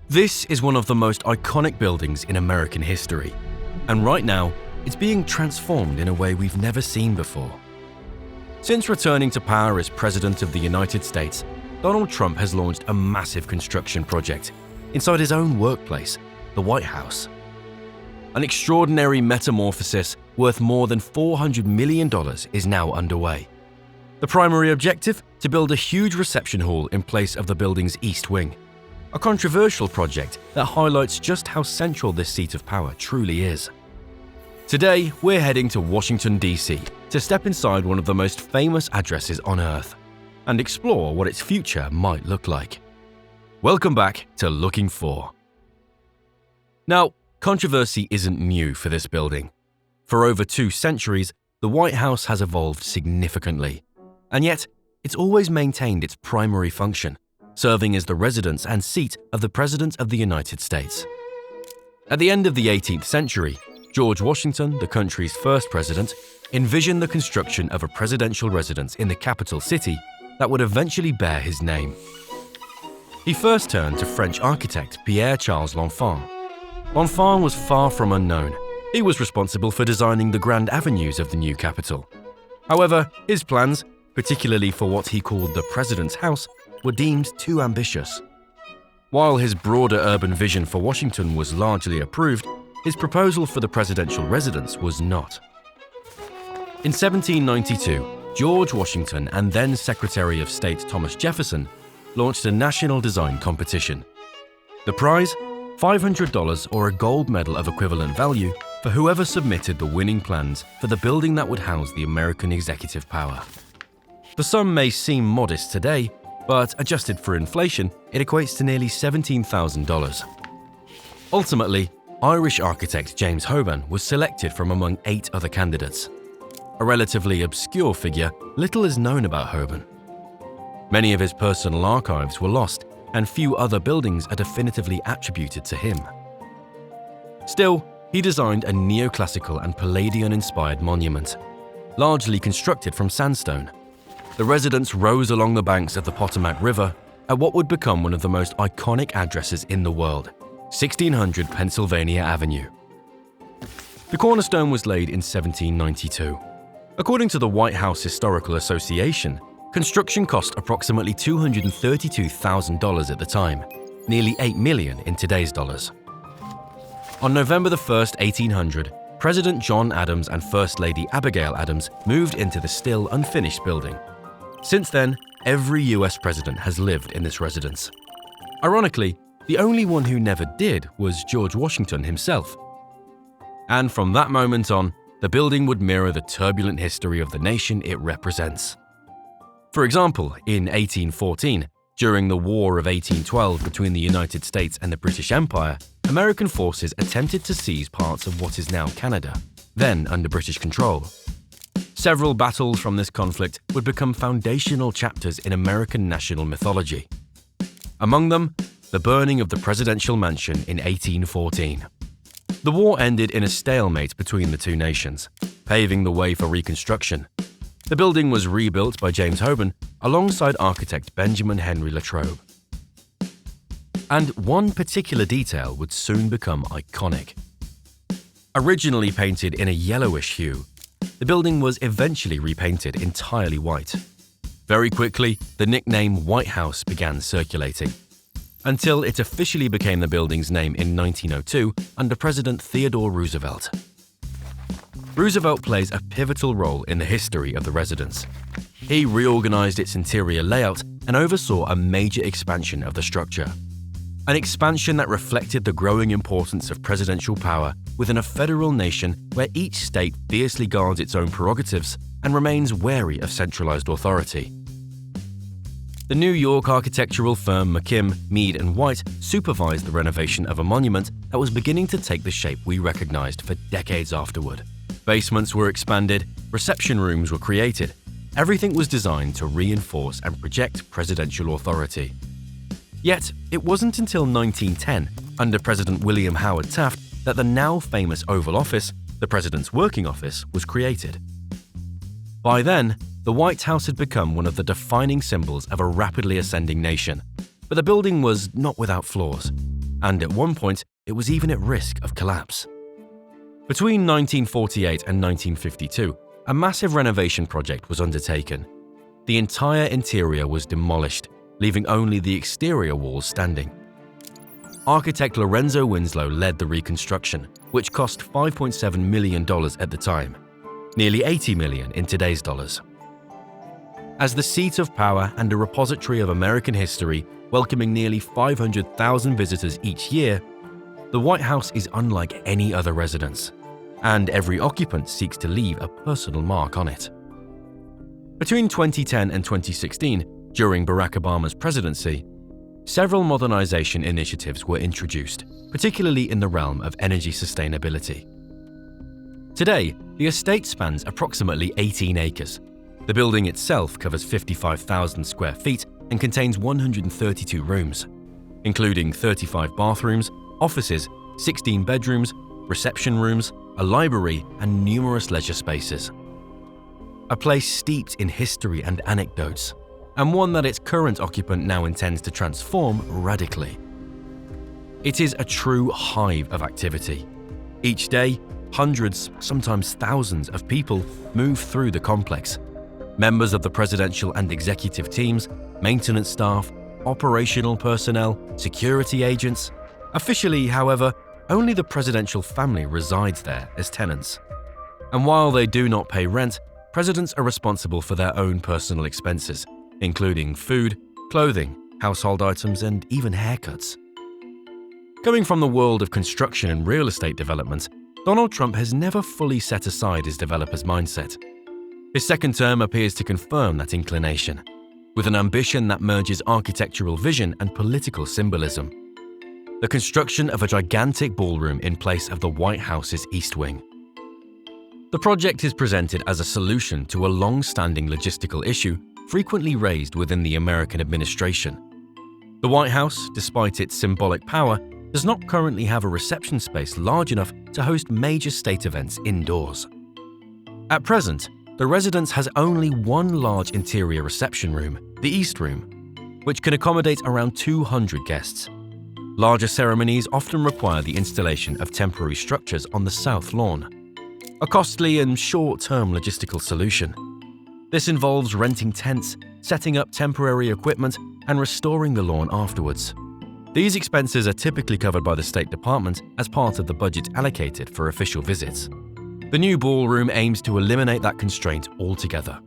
This is one of the most iconic buildings in American history, and right now, it's being transformed in a way we've never seen before. Since returning to power as President of the United States, Donald Trump has launched a massive construction project inside his own workplace, the White House. An extraordinary metamorphosis worth more than $400 million is now underway. The primary objective? To build a huge reception hall in place of the building's East Wing. A controversial project that highlights just how central this seat of power truly is. Today, we're heading to Washington, D.C. to step inside one of the most famous addresses on Earth and explore what its future might look like. Welcome back to Looking For. Now, controversy isn't new for this building. For over 2 centuries, the White House has evolved significantly, and yet it's always maintained its primary function, serving as the residence and seat of the President of the United States. At the end of the 18th century, George Washington, the country's first president, envisioned the construction of a presidential residence in the capital city that would eventually bear his name. He first turned to French architect Pierre-Charles L'Enfant. L'Enfant was far from unknown. He was responsible for designing the grand avenues of the new capital. However, his plans, particularly for what he called the President's House, were deemed too ambitious. While his broader urban vision for Washington was largely approved, his proposal for the presidential residence was not. In 1792, George Washington and then Secretary of State Thomas Jefferson launched a national design competition. The prize? $500 or a gold medal of equivalent value for whoever submitted the winning plans for the building that would house the American executive power. The sum may seem modest today, but adjusted for inflation, it equates to nearly $17,000. Ultimately, Irish architect James Hoban was selected from among 8 other candidates. A relatively obscure figure, little is known about Hoban. Many of his personal archives were lost, and few other buildings are definitively attributed to him. Still, he designed a neoclassical and Palladian-inspired monument, largely constructed from sandstone. The residence rose along the banks of the Potomac River at what would become one of the most iconic addresses in the world, 1600 Pennsylvania Avenue. The cornerstone was laid in 1792. According to the White House Historical Association, construction cost approximately $232,000 at the time, nearly $8 million in today's dollars. On November 1, 1800, President John Adams and First Lady Abigail Adams moved into the still unfinished building. Since then, every US president has lived in this residence. Ironically, the only one who never did was George Washington himself. And from that moment on, the building would mirror the turbulent history of the nation it represents. For example, in 1814, during the War of 1812 between the United States and the British Empire, American forces attempted to seize parts of what is now Canada, then under British control. Several battles from this conflict would become foundational chapters in American national mythology. Among them, the burning of the presidential mansion in 1814. The war ended in a stalemate between the two nations, paving the way for reconstruction. The building was rebuilt by James Hoban alongside architect Benjamin Henry Latrobe. And one particular detail would soon become iconic. Originally painted in a yellowish hue, the building was eventually repainted entirely white. Very quickly, the nickname White House began circulating, until it officially became the building's name in 1902 under President Theodore Roosevelt. Roosevelt plays a pivotal role in the history of the residence. He reorganized its interior layout and oversaw a major expansion of the structure. An expansion that reflected the growing importance of presidential power within a federal nation where each state fiercely guards its own prerogatives and remains wary of centralized authority. The New York architectural firm McKim, Mead & White supervised the renovation of a monument that was beginning to take the shape we recognized for decades afterward. Basements were expanded, reception rooms were created. Everything was designed to reinforce and project presidential authority. Yet, it wasn't until 1910, under President William Howard Taft, that the now famous Oval Office, the President's Working Office, was created. By then, the White House had become one of the defining symbols of a rapidly ascending nation, but the building was not without flaws. and at one point, it was even at risk of collapse. Between 1948 and 1952, a massive renovation project was undertaken. The entire interior was demolished, leaving only the exterior walls standing. Architect Lorenzo Winslow led the reconstruction, which cost $5.7 million at the time, nearly $80 million in today's dollars. As the seat of power and a repository of American history, welcoming nearly 500,000 visitors each year, the White House is unlike any other residence, and every occupant seeks to leave a personal mark on it. Between 2010 and 2016, during Barack Obama's presidency, several modernization initiatives were introduced, particularly in the realm of energy sustainability. Today, the estate spans approximately 18 acres. The building itself covers 55,000 square feet and contains 132 rooms, including 35 bathrooms, offices, 16 bedrooms, reception rooms, a library, and numerous leisure spaces. A place steeped in history and anecdotes, and one that its current occupant now intends to transform radically. It is a true hive of activity. Each day, hundreds, sometimes thousands of people move through the complex. Members of the presidential and executive teams, maintenance staff, operational personnel, security agents. Officially, however, only the presidential family resides there as tenants. And while they do not pay rent, presidents are responsible for their own personal expenses, including food, clothing, household items, and even haircuts. Coming from the world of construction and real estate development, Donald Trump has never fully set aside his developer's mindset. His second term appears to confirm that inclination, with an ambition that merges architectural vision and political symbolism. The construction of a gigantic ballroom in place of the White House's East Wing. The project is presented as a solution to a long-standing logistical issue frequently raised within the American administration. The White House, despite its symbolic power, does not currently have a reception space large enough to host major state events indoors. At present, the residence has only one large interior reception room, the East Room, which can accommodate around 200 guests. Larger ceremonies often require the installation of temporary structures on the south lawn, a costly and short-term logistical solution. This involves renting tents, setting up temporary equipment, and restoring the lawn afterwards. These expenses are typically covered by the State Department as part of the budget allocated for official visits. The new ballroom aims to eliminate that constraint altogether.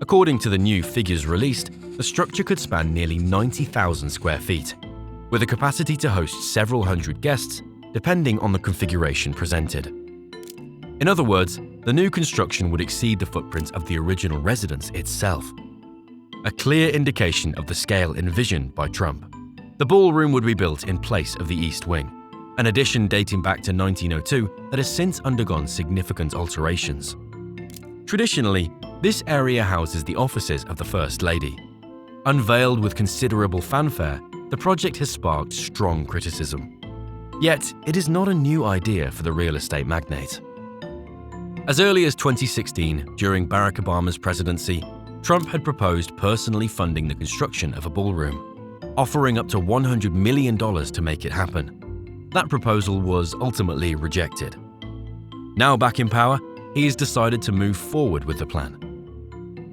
According to the new figures released, the structure could span nearly 90,000 square feet, with a capacity to host several hundred guests, depending on the configuration presented. In other words, the new construction would exceed the footprint of the original residence itself. A clear indication of the scale envisioned by Trump. The ballroom would be built in place of the East Wing, an addition dating back to 1902 that has since undergone significant alterations. Traditionally, this area houses the offices of the First Lady. Unveiled with considerable fanfare, the project has sparked strong criticism. Yet, it is not a new idea for the real estate magnate. As early as 2016, during Barack Obama's presidency, Trump had proposed personally funding the construction of a ballroom, offering up to $100 million to make it happen. That proposal was ultimately rejected. Now back in power, he has decided to move forward with the plan.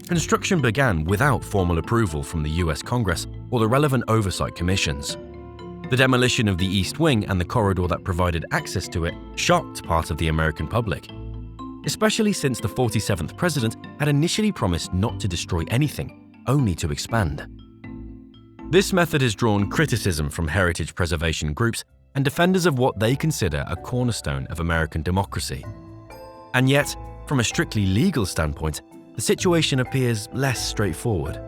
Construction began without formal approval from the US Congress or the relevant oversight commissions. The demolition of the East Wing and the corridor that provided access to it shocked part of the American public, especially since the 47th president had initially promised not to destroy anything, only to expand. This method has drawn criticism from heritage preservation groups and defenders of what they consider a cornerstone of American democracy. And yet, from a strictly legal standpoint, the situation appears less straightforward.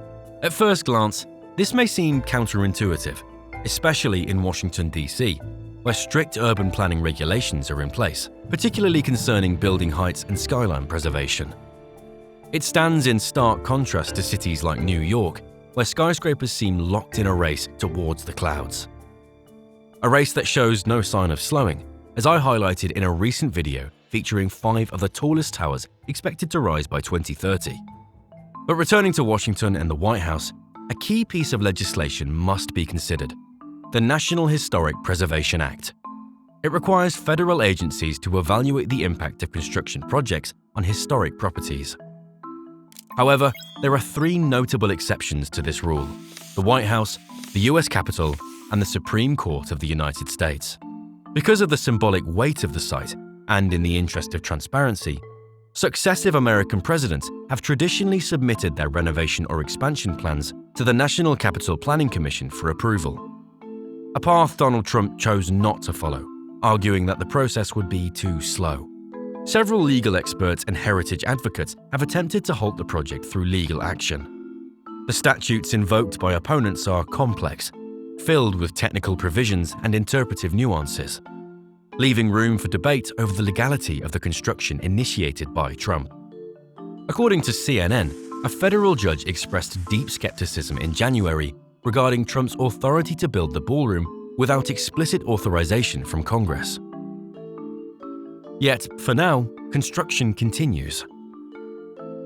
At first glance, this may seem counterintuitive, especially in Washington D.C., where strict urban planning regulations are in place, particularly concerning building heights and skyline preservation. It stands in stark contrast to cities like New York, where skyscrapers seem locked in a race towards the clouds. A race that shows no sign of slowing, as I highlighted in a recent video featuring 5 of the tallest towers expected to rise by 2030. But returning to Washington and the White House, a key piece of legislation must be considered: the National Historic Preservation Act. It requires federal agencies to evaluate the impact of construction projects on historic properties. However, there are three notable exceptions to this rule: the White House, the US Capitol, and the Supreme Court of the United States. Because of the symbolic weight of the site, and in the interest of transparency, successive American presidents have traditionally submitted their renovation or expansion plans to the National Capital Planning Commission for approval. A path Donald Trump chose not to follow, arguing that the process would be too slow. Several legal experts and heritage advocates have attempted to halt the project through legal action. The statutes invoked by opponents are complex, filled with technical provisions and interpretive nuances, leaving room for debate over the legality of the construction initiated by Trump. According to CNN, a federal judge expressed deep skepticism in January regarding Trump's authority to build the ballroom without explicit authorization from Congress. Yet, for now, construction continues.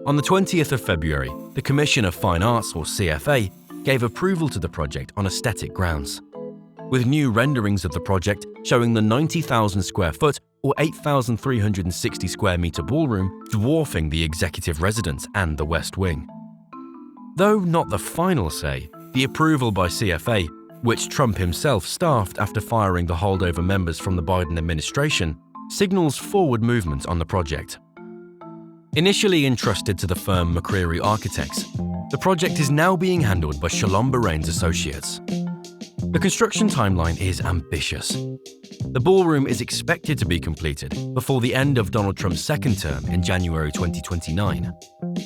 On the 20th of February, the Commission of Fine Arts, or CFA, gave approval to the project on aesthetic grounds, with new renderings of the project showing the 90,000 square foot or 8,360 square meter ballroom dwarfing the executive residence and the West Wing. Though not the final say, the approval by CFA, which Trump himself staffed after firing the holdover members from the Biden administration, signals forward movement on the project. Initially entrusted to the firm McCreary Architects, the project is now being handled by Shalom Barain's associates. The construction timeline is ambitious. The ballroom is expected to be completed before the end of Donald Trump's second term in January 2029,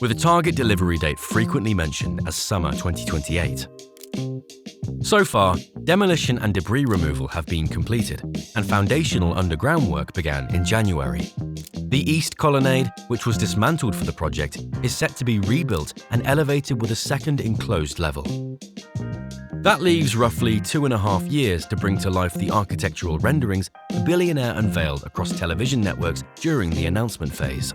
with a target delivery date frequently mentioned as summer 2028. So far, demolition and debris removal have been completed, and foundational underground work began in January. The East Colonnade, which was dismantled for the project, is set to be rebuilt and elevated with a second enclosed level. That leaves roughly 2.5 years to bring to life the architectural renderings the billionaire unveiled across television networks during the announcement phase.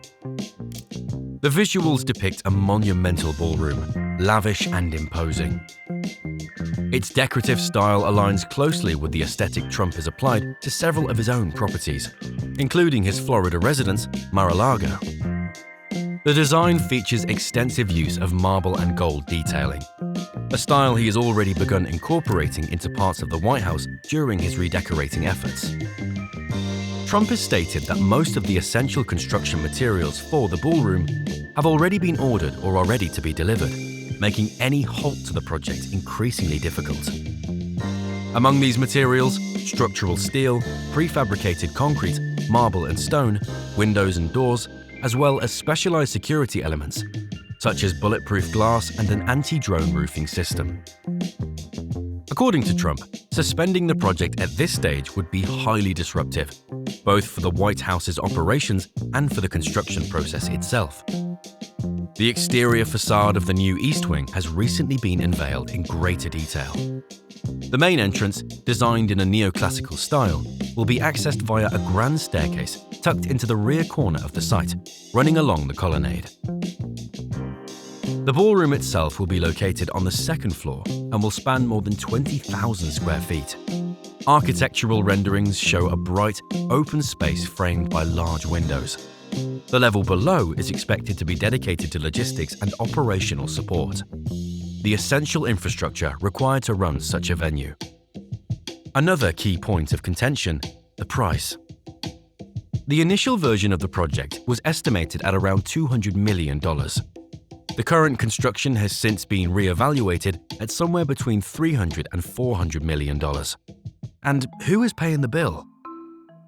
The visuals depict a monumental ballroom, lavish and imposing. Its decorative style aligns closely with the aesthetic Trump has applied to several of his own properties, including his Florida residence, Mar-a-Lago. The design features extensive use of marble and gold detailing, a style he has already begun incorporating into parts of the White House during his redecorating efforts. Trump has stated that most of the essential construction materials for the ballroom have already been ordered or are ready to be delivered, making any halt to the project increasingly difficult. Among these materials, structural steel, prefabricated concrete, marble and stone, windows and doors, as well as specialized security elements, such as bulletproof glass and an anti-drone roofing system. According to Trump, suspending the project at this stage would be highly disruptive, both for the White House's operations and for the construction process itself. The exterior facade of the new East Wing has recently been unveiled in greater detail. The main entrance, designed in a neoclassical style, will be accessed via a grand staircase tucked into the rear corner of the site, running along the colonnade. The ballroom itself will be located on the second floor and will span more than 20,000 square feet. Architectural renderings show a bright, open space framed by large windows. The level below is expected to be dedicated to logistics and operational support, the essential infrastructure required to run such a venue. Another key point of contention: the price. The initial version of the project was estimated at around $200 million. The current construction has since been re-evaluated at somewhere between $300 and $400 million. And who is paying the bill?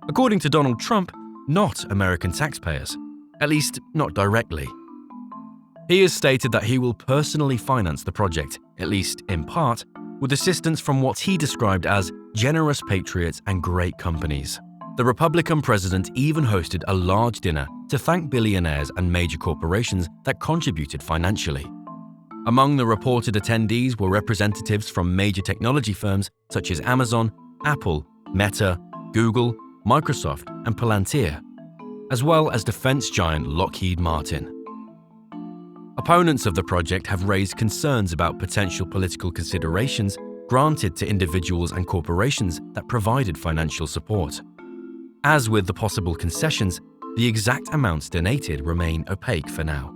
According to Donald Trump, not American taxpayers, at least not directly. He has stated that he will personally finance the project, at least in part, with assistance from what he described as generous patriots and great companies. The Republican president even hosted a large dinner to thank billionaires and major corporations that contributed financially. Among the reported attendees were representatives from major technology firms such as Amazon, Apple, Meta, Google, Microsoft, and Palantir, as well as defense giant Lockheed Martin. Opponents of the project have raised concerns about potential political considerations granted to individuals and corporations that provided financial support. As with the possible concessions, the exact amounts donated remain opaque for now.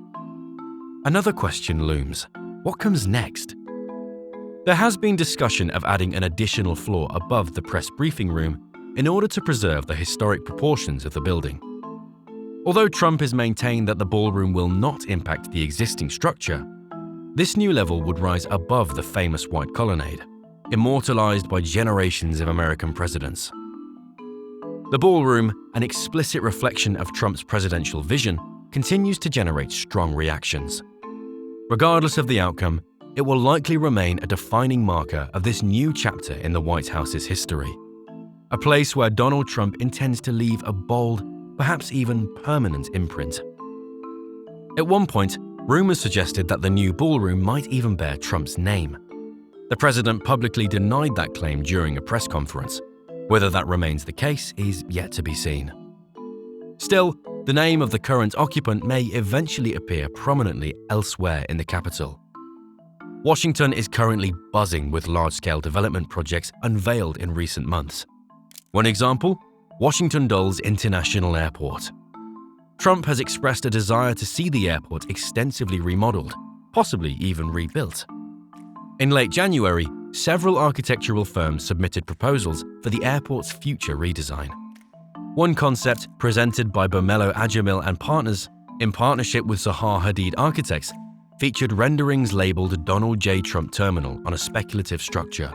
Another question looms: what comes next? There has been discussion of adding an additional floor above the press briefing room in order to preserve the historic proportions of the building. Although Trump has maintained that the ballroom will not impact the existing structure, this new level would rise above the famous White Colonnade, immortalized by generations of American presidents. The ballroom, an explicit reflection of Trump's presidential vision, continues to generate strong reactions. Regardless of the outcome, it will likely remain a defining marker of this new chapter in the White House's history, a place where Donald Trump intends to leave a bold, perhaps even permanent imprint. At one point, rumors suggested that the new ballroom might even bear Trump's name. The president publicly denied that claim during a press conference. Whether that remains the case is yet to be seen. Still, the name of the current occupant may eventually appear prominently elsewhere in the Capitol. Washington is currently buzzing with large-scale development projects unveiled in recent months. One example: Washington Dulles International Airport. Trump has expressed a desire to see the airport extensively remodeled, possibly even rebuilt. In late January, several architectural firms submitted proposals for the airport's future redesign. One concept, presented by Bomelo Ajamil and Partners, in partnership with Zaha Hadid Architects, featured renderings labeled Donald J. Trump Terminal on a speculative structure.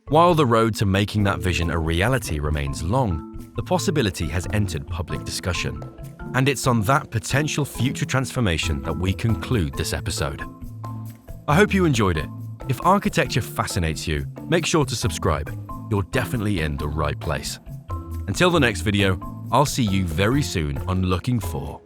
While the road to making that vision a reality remains long, the possibility has entered public discussion. And it's on that potential future transformation that we conclude this episode. I hope you enjoyed it. If architecture fascinates you, make sure to subscribe. You're definitely in the right place. Until the next video, I'll see you very soon on Looking For.